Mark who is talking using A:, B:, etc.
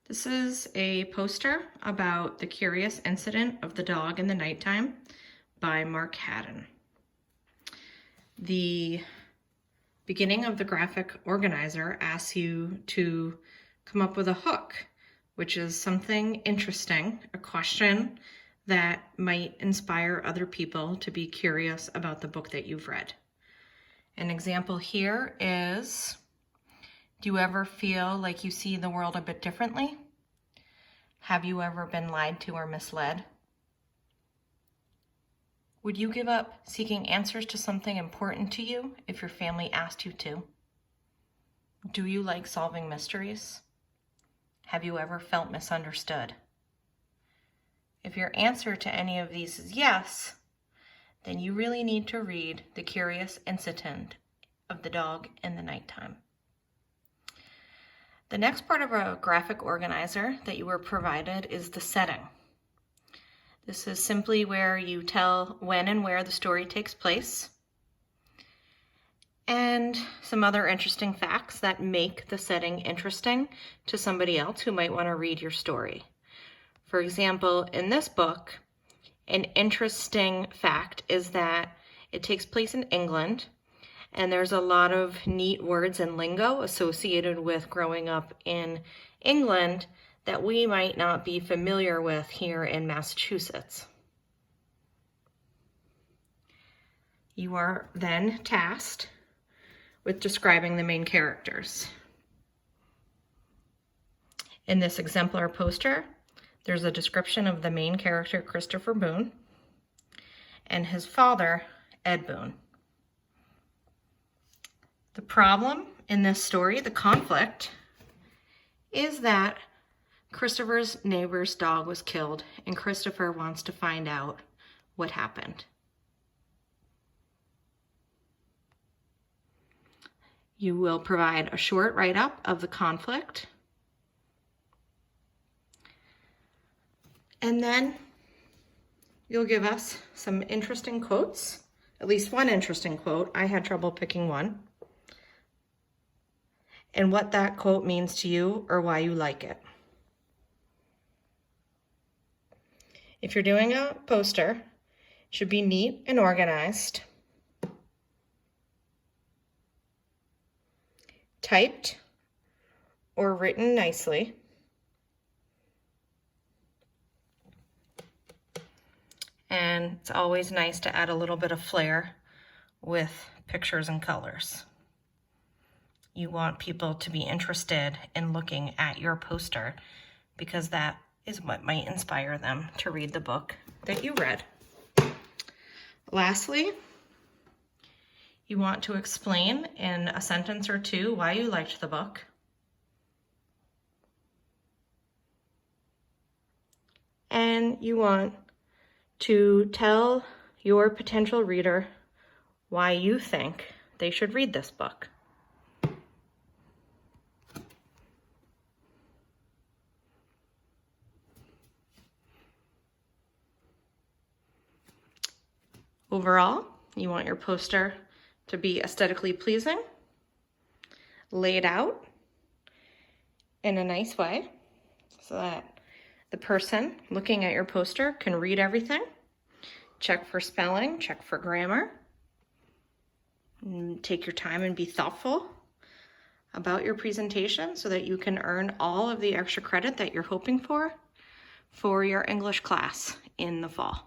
A: This is a poster about the curious incident of the dog in the nighttime by Mark Haddon. The beginning of the graphic organizer asks you to come up with a hook, which is something interesting, a question that might inspire other people to be curious about the book that you've read. An example here is, do you ever feel like you see the world a bit differently? Have you ever been lied to or misled? Would you give up seeking answers to something important to you if your family asked you to? Do you like solving mysteries? Have you ever felt misunderstood? If your answer to any of these is yes, then you really need to read The Curious Incident of the Dog in the Nighttime. The next part of a graphic organizer that you were provided is the setting. This is simply where you tell when and where the story takes place, and some other interesting facts that make the setting interesting to somebody else who might want to read your story. For example, in this book, an interesting fact is that it takes place in England, and there's a lot of neat words and lingo associated with growing up in England that we might not be familiar with here in Massachusetts. You are then tasked with describing the main characters. In this exemplar poster, there's a description of the main character, Christopher Boone, and his father, Ed Boone. The problem in this story, the conflict, is that Christopher's neighbor's dog was killed, and Christopher wants to find out what happened. You will provide a short write-up of the conflict, and then you'll give us some interesting quotes, at least one interesting quote. I had trouble picking one. And what that quote means to you or why you like it. If you're doing a poster, it should be neat and organized, typed or written nicely, and it's always nice to add a little bit of flair with pictures and colors. You want people to be interested in looking at your poster because that is what might inspire them to read the book that you read. Lastly, you want to explain in a sentence or two why you liked the book. And you want to tell your potential reader why you think they should read this book. Overall, you want your poster to be aesthetically pleasing, laid out in a nice way so that the person looking at your poster can read everything, check for spelling, check for grammar, and take your time and be thoughtful about your presentation so that you can earn all of the extra credit that you're hoping for your English class in the fall.